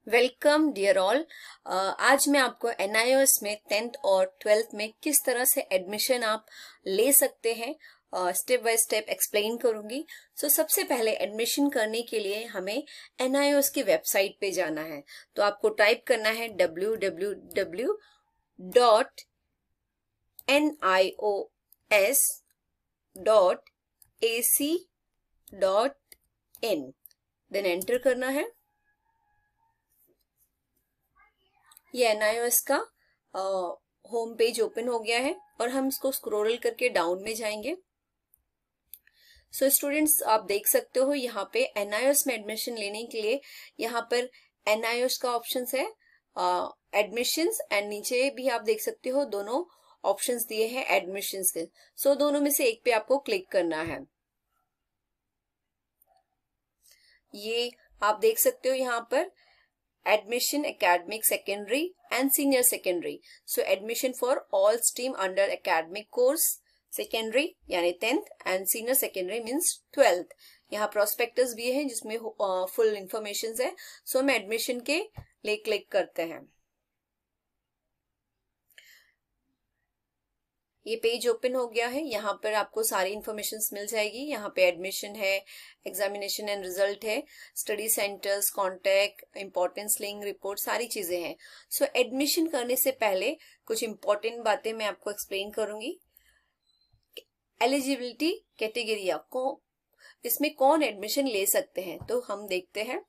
Welcome dear all. आज मैं आपको NIOS में 10th और 12th में किस तरह से एडमिशन आप ले सकते हैं स्टेप बाय स्टेप एक्सप्लेन करूंगी। सबसे पहले एडमिशन करने के लिए हमें NIOS की वेबसाइट पे जाना है। तो आपको टाइप करना है www.nios.ac.in, देन एंटर करना है। ये NIOS का होम पेज ओपन हो गया है और हम इसको स्क्रॉल करके डाउन में जाएंगे। स्टूडेंट्स, आप देख सकते हो यहाँ पे NIOS में एडमिशन लेने के लिए यहाँ पर NIOS का ऑप्शन है एडमिशंस, एंड नीचे भी आप देख सकते हो दोनों ऑप्शंस दिए हैं एडमिशंस के। दोनों में से एक पे आपको क्लिक करना है। ये आप देख सकते हो यहाँ पर admission academic secondary and senior secondary. Admission for all stream under academic course secondary यानी 10th and senior secondary means 12th। यहाँ prospectus भी है जिसमें full information है। हम admission के लिए क्लिक करते हैं। ये पेज ओपन हो गया है। यहाँ पर आपको सारी इंफॉर्मेशन मिल जाएगी। यहाँ पे एडमिशन है, एग्जामिनेशन एंड रिजल्ट है, study centres, contact, importance link, report, सारी चीजें हैं। एडमिशन करने से पहले कुछ इंपॉर्टेंट बातें मैं आपको एक्सप्लेन करूंगी। एलिजिबिलिटी कैटेगरी को इसमें कौन एडमिशन ले सकते हैं, तो हम देखते हैं।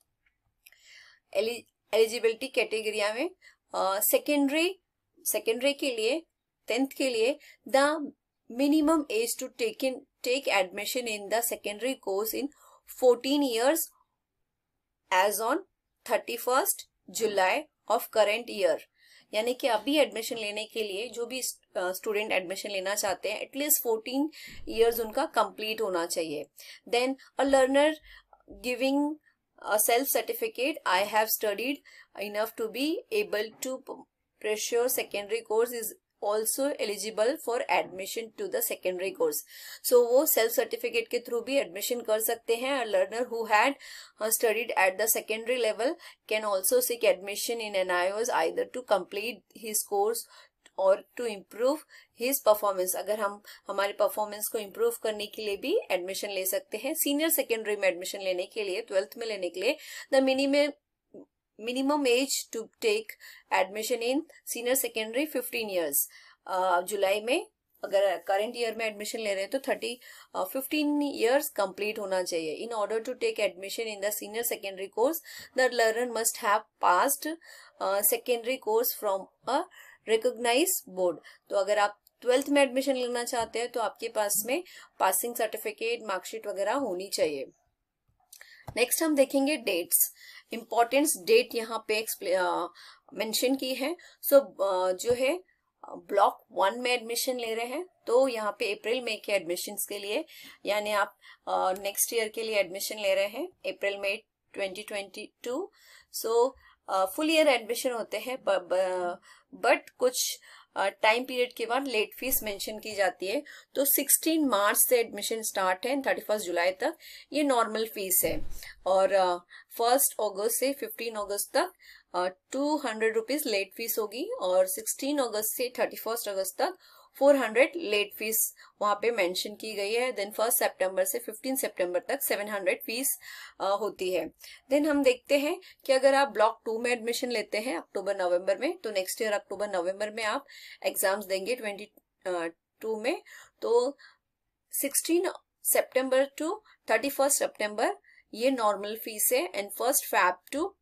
एलिजिबिलिटी कैटेगरी में सेकेंडरी के लिए 10th के लिए the minimum age to take admission in the secondary course in 14 years as on 31st July of current year। यानी कि अभी एडमिशन लेने के लिए जो भी स्टूडेंट एडमिशन लेना चाहते हैं एटलीस्ट 14 इयर्स उनका कंप्लीट होना चाहिए। Then a learner giving a self certificate I have studied enough to be able to pursue secondary course is also eligible for admission to the secondary course। वो self certificate के through भी admission कर सकते हैं। A learner who had studied at the secondary level can also seek admission in NIOS either to complete his course or to improve his performance। अगर हम हमारे performance को इम्प्रूव करने के लिए भी एडमिशन ले सकते हैं। सीनियर सेकेंडरी में एडमिशन लेने के लिए 12th में लेने के लिए the minimum age to take admission in senior secondary 15 years। जुलाई में अगर करंट ईयर में एडमिशन ले रहे हैं तो 15 years कंप्लीट होना चाहिए। In order to take admission in the senior secondary course the learner must have passed secondary course from a recognise board. तो अगर आप 12th में एडमिशन लेना चाहते हैं तो आपके पास में पासिंग सर्टिफिकेट, मार्कशीट वगैरह होनी चाहिए। नेक्स्ट हम देखेंगे डेट्स। इम्पोर्टेंस डेट यहाँ पे मेंशन की है। जो है ब्लॉक 1 में एडमिशन ले रहे हैं तो यहाँ पे अप्रैल मई के एडमिशन के लिए, यानी आप नेक्स्ट ईयर के लिए एडमिशन ले रहे हैं अप्रैल मई 2022। फुल ईयर एडमिशन होते हैं बट कुछ टाइम पीरियड के बाद लेट फीस मेंशन की जाती है। तो 16 मार्च से एडमिशन स्टार्ट है 31 जुलाई तक, ये नॉर्मल फीस है। और 1 अगस्त से 15 अगस्त तक 200 रुपीज लेट फीस होगी और 16 अगस्त से 31 अगस्त तक 400 लेट फीस वहां पे मेंशन की गई है। देन 1 सितंबर से 15 सितंबर तक 700 फीस होती है। देन हम देखते हैं कि अगर आप ब्लॉक 2 में एडमिशन लेते हैं अक्टूबर नवंबर में, तो नेक्स्ट ईयर अक्टूबर नवंबर में आप एग्जाम्स देंगे 22 में। तो 16 सितंबर टू 31 सितंबर ये नॉर्मल फीस है एंड 1 फैब टू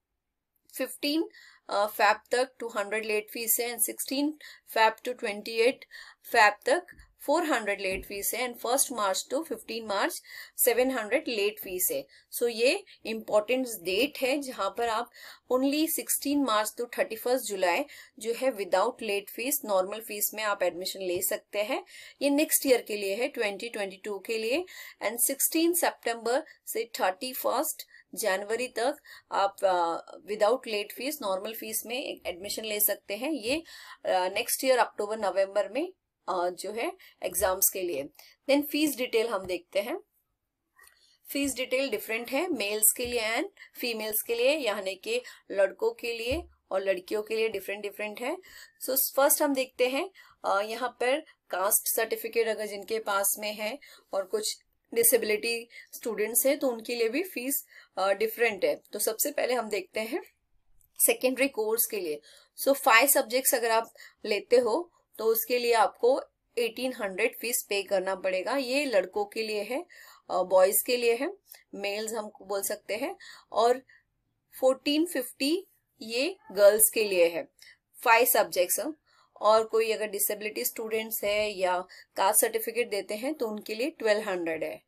15 फैब तक 200 लेट फीस है एंड 16 फैब टू 28 फैब तक 400 लेट फीस है and 1 March to 15 March 700 late fees है। ये इम्पोर्टेंट डेट है जहां पर आप ओनली 16 मार्च टू 31 जुलाई जो है without late fees normal fees में आप एडमिशन ले सकते हैं। ये नेक्स्ट ईयर के लिए है 2022 के लिए। एंड 16 सितंबर से 31 जनवरी तक आप without late fees normal fees में एडमिशन ले सकते हैं। ये नेक्स्ट ईयर अक्टूबर नवंबर में जो है एग्जाम्स के लिए। देन फीस डिटेल हम देखते हैं। फीस डिटेल डिफरेंट है मेल्स के लिए एंड फीमेल्स के लिए, यानी कि लड़कों के लिए और लड़कियों के लिए डिफरेंट है। सो फर्स्ट हम देखते हैं यहाँ पर कास्ट सर्टिफिकेट अगर जिनके पास में है और कुछ डिसेबिलिटी स्टूडेंट्स हैं तो उनके लिए भी फीस डिफरेंट है। तो सबसे पहले हम देखते हैं सेकेंडरी कोर्स के लिए। सो 5 सब्जेक्ट्स अगर आप लेते हो तो उसके लिए आपको 1800 फीस पे करना पड़ेगा। ये लड़कों के लिए है, बॉयज के लिए है, मेल्स हम बोल सकते हैं, और 1450 ये गर्ल्स के लिए है। 5 सब्जेक्ट्स। और कोई अगर डिसेबिलिटी स्टूडेंट्स है या कास्ट सर्टिफिकेट देते हैं तो उनके लिए 1200 है।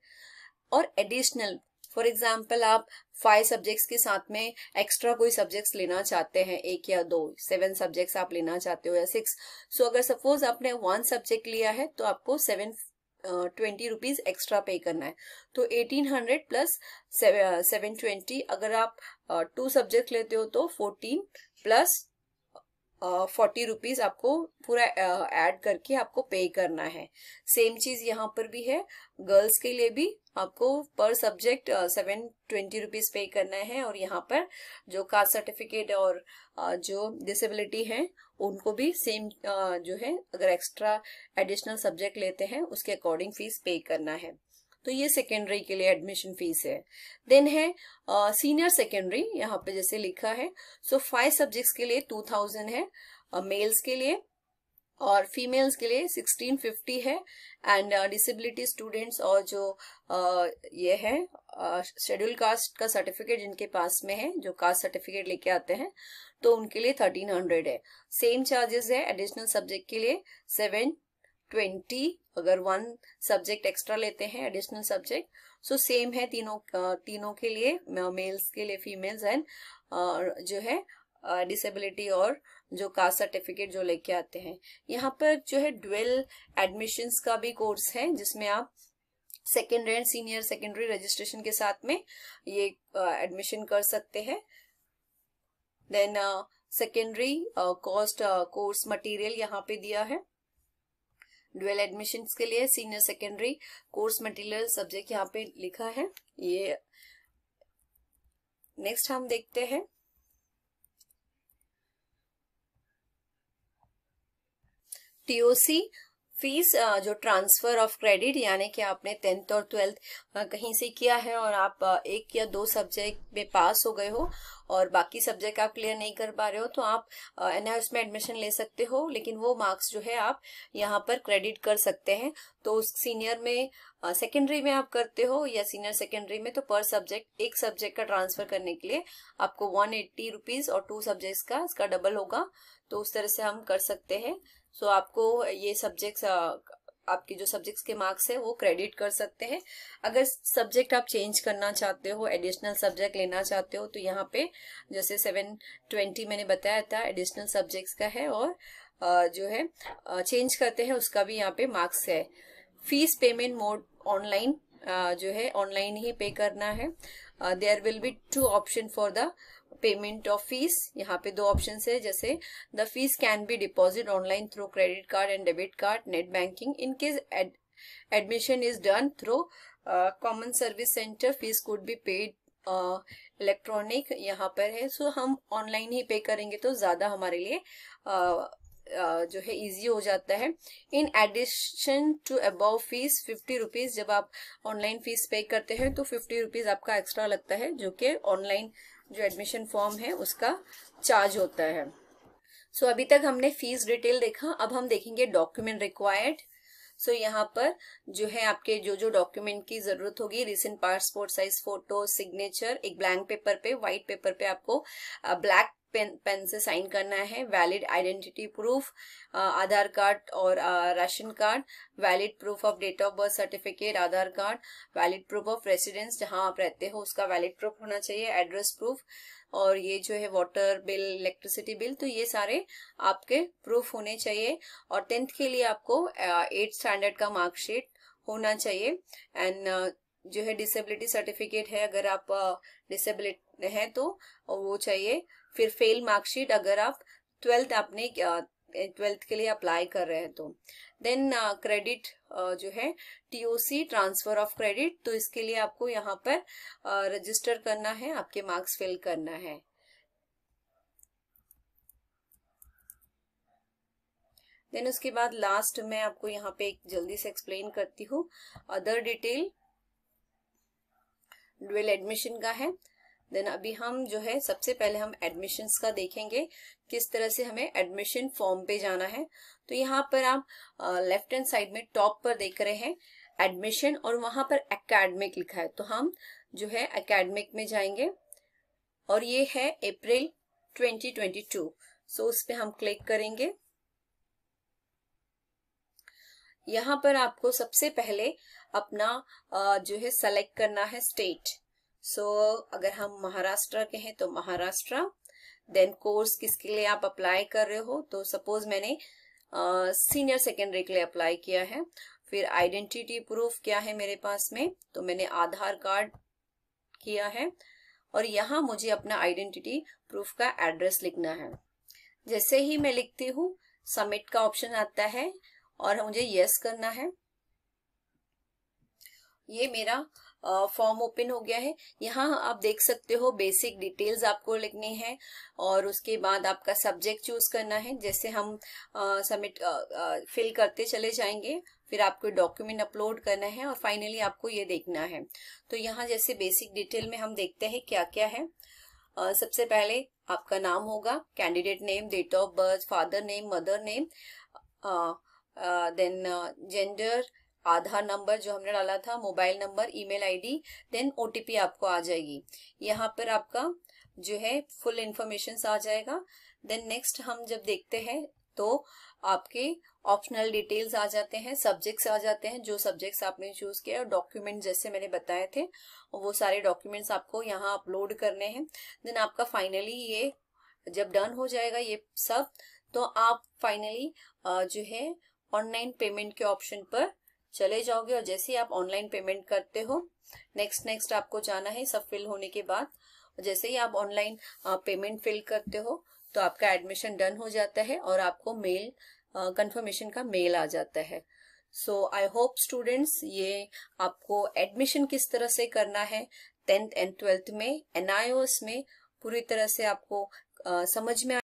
और एडिशनल फॉर एग्जाम्पल आप 5 सब्जेक्ट्स के साथ में एक्स्ट्रा कोई सब्जेक्ट्स लेना चाहते हैं, 1 या 2, 7 सब्जेक्ट्स आप लेना चाहते हो या 6। सो अगर सपोज आपने 1 सब्जेक्ट लिया है तो आपको 720 रुपीज एक्स्ट्रा पे करना है। तो 1800 प्लस 720, अगर आप 2 सब्जेक्ट लेते हो तो 14 प्लस 40 रुपीज आपको पूरा ऐड करके आपको पे करना है। सेम चीज यहाँ पर भी है, गर्ल्स के लिए भी आपको पर सब्जेक्ट 720 रुपीज पे करना है। और यहाँ पर जो कास्ट सर्टिफिकेट और जो डिसेबिलिटी है उनको भी सेम जो है, अगर एक्स्ट्रा एडिशनल सब्जेक्ट लेते हैं उसके अकॉर्डिंग फीस पे करना है। तो ये सेकेंडरी के लिए एडमिशन फीस है। देन है सीनियर सेकेंडरी, यहाँ पे जैसे लिखा है। सो 5 सब्जेक्ट्स के लिए 2000 है मेल्स के लिए, और फीमेल्स के लिए 1650 है। एंड डिसेबिलिटी स्टूडेंट्स और जो ये है शेड्यूल कास्ट का सर्टिफिकेट जिनके पास में है, जो कास्ट सर्टिफिकेट लेके आते हैं, तो उनके लिए 1300 है। सेम चार्जेस है एडिशनल सब्जेक्ट के लिए 720, अगर 1 सब्जेक्ट एक्स्ट्रा लेते हैं एडिशनल सब्जेक्ट। सो सेम है तीनों के लिए, मेल्स के लिए, फीमेल्स एंड जो है डिसेबिलिटी और जो कास्ट सर्टिफिकेट जो लेके आते हैं। यहाँ पर जो है ड्यूअल एडमिशंस का भी कोर्स है जिसमें आप secondary and senior secondary registration के साथ में ये एडमिशन कर सकते हैं। Then secondary cost course material यहाँ पे दिया है ड्यूअल एडमिशंस के लिए। Senior secondary course material subject यहाँ पे लिखा है ये। नेक्स्ट हम देखते हैं टीओसी फीस, जो ट्रांसफर ऑफ क्रेडिट, यानी कि आपने 10th और 12th कहीं से किया है और आप 1 या 2 सब्जेक्ट में पास हो गए हो और बाकी सब्जेक्ट आप क्लियर नहीं कर पा रहे हो तो आप एनहाउस में एडमिशन ले सकते हो, लेकिन वो मार्क्स जो है आप यहाँ पर क्रेडिट कर सकते हैं। तो सीनियर में सेकेंडरी में आप करते हो या सीनियर सेकेंडरी में, तो पर सब्जेक्ट एक सब्जेक्ट का ट्रांसफर करने के लिए आपको 180 रुपीज और 2 सब्जेक्ट्स का इसका डबल होगा। तो उस तरह से हम कर सकते हैं। सो आपको ये सब्जेक्ट्स आपके जो सब्जेक्ट्स के मार्क्स है वो क्रेडिट कर सकते हैं। अगर सब्जेक्ट आप चेंज करना चाहते हो, एडिशनल सब्जेक्ट लेना चाहते हो, तो यहाँ पे जैसे 720 मैंने बताया था एडिशनल सब्जेक्ट्स का है, और जो है चेंज करते हैं उसका भी यहाँ पे मार्क्स है। फीस पेमेंट मोड ऑनलाइन, जो है ऑनलाइन ही पे करना है। There will be 2 option for the payment of fees. यहाँ पे 2 ऑप्शन है, जैसे the fees can be deposit online through credit card and debit card, net banking. In case admission is done through common service centre, fees could be paid electronic यहाँ पर है। सो हम online ही पे करेंगे तो ज्यादा हमारे लिए जो है इजी हो जाता है। In addition to above fees 50 rupees, जब आप ऑनलाइन फीस पे करते हैं तो 50 रुपीज आपका एक्स्ट्रा लगता है, जो कि ऑनलाइन जो एडमिशन फॉर्म है उसका चार्ज होता है। सो अभी तक हमने फीस डिटेल देखा, अब हम देखेंगे डॉक्यूमेंट रिक्वायर्ड। सो यहाँ पर जो है आपके जो डॉक्यूमेंट की जरूरत होगी, recent passport size photo, signature, एक ब्लैंक पेपर पे, व्हाइट पेपर पे आपको ब्लैक पेन से साइन करना है, valid identity proof, Aadhaar card और ration card, valid proof of date of birth certificate, Aadhaar card, valid proof of residence, जहां आप रहते हो उसका वैलिड प्रूफ होना चाहिए, एड्रेस प्रूफ, और ये जो है वाटर बिल, इलेक्ट्रिसिटी बिल, तो ये सारे आपके प्रूफ होने चाहिए। और 10th के लिए आपको 8th स्टैंडर्ड का मार्कशीट होना चाहिए। एंड जो है डिसेबिलिटी सर्टिफिकेट है, अगर आप डिसेबिलिटी है तो वो चाहिए। फिर फेल मार्कशीट, अगर आप 12th आपने ट्वेल्थ के लिए अप्लाई कर रहे हैं तो देन क्रेडिट जो है TOC ट्रांसफर ऑफ क्रेडिट, तो इसके लिए आपको यहाँ पर रजिस्टर करना है, आपके मार्क्स फिल करना है। देन उसके बाद लास्ट में आपको यहाँ पे एक जल्दी से एक्सप्लेन करती हूँ, अदर डिटेल ड्यूअल एडमिशन का है। देन अभी हम जो है सबसे पहले हम एडमिशन्स का देखेंगे, किस तरह से हमें एडमिशन फॉर्म पे जाना है। तो यहाँ पर आप लेफ्ट हैंड साइड में टॉप पर देख रहे हैं एडमिशन और वहां पर एकेडमिक लिखा है, तो हम जो है एकेडमिक में जाएंगे और ये है अप्रैल 2022, सो उस पे हम क्लिक करेंगे। यहाँ पर आपको सबसे पहले अपना जो है सेलेक्ट करना है स्टेट। सो अगर हम महाराष्ट्र के हैं तो महाराष्ट्र, देन कोर्स किसके लिए आप अप्लाई कर रहे हो, तो सपोज मैंने सीनियर सेकेंडरी के लिए अप्लाई किया है। फिर आइडेंटिटी प्रूफ क्या है मेरे पास में, तो मैंने आधार कार्ड किया है और यहाँ मुझे अपना आइडेंटिटी प्रूफ का एड्रेस लिखना है। जैसे ही मैं लिखती हूँ सबमिट का ऑप्शन आता है और मुझे यस करना है। ये मेरा फॉर्म ओपन हो गया है। यहाँ आप देख सकते हो बेसिक डिटेल्स आपको लिखनी है और उसके बाद आपका सब्जेक्ट चूज करना है। जैसे हम सबमिट फिल करते चले जाएंगे, फिर आपको डॉक्यूमेंट अपलोड करना है और फाइनली आपको ये देखना है। तो यहाँ जैसे बेसिक डिटेल में हम देखते हैं क्या क्या है। सबसे पहले आपका नाम होगा, candidate name, date of birth, father name, mother name, then gender, Aadhaar number जो हमने डाला था, mobile number, email ID, then OTP आपको आ जाएगी। यहाँ पर आपका जो है फुल इंफॉर्मेशन आ जाएगा। देन नेक्स्ट हम जब देखते हैं तो आपके ऑप्शनल डिटेल्स आ जाते हैं, सब्जेक्ट्स आ जाते हैं, जो सब्जेक्ट्स आपने चूज किया, और डॉक्यूमेंट जैसे मैंने बताए थे वो सारे डॉक्यूमेंट्स आपको यहाँ अपलोड करने हैं। देन आपका फाइनली ये जब डन हो जाएगा ये सब, तो आप फाइनली जो है ऑनलाइन पेमेंट के ऑप्शन पर चले जाओगे और जैसे ही आप ऑनलाइन पेमेंट करते हो नेक्स्ट आपको जाना है। सब फिल होने के बाद जैसे ही आप ऑनलाइन पेमेंट फिल करते हो तो आपका एडमिशन डन हो जाता है और आपको मेल कंफर्मेशन का मेल आ जाता है। सो आई होप स्टूडेंट्स ये आपको एडमिशन किस तरह से करना है 10th एंड 12th में NIOS में पूरी तरह से आपको समझ में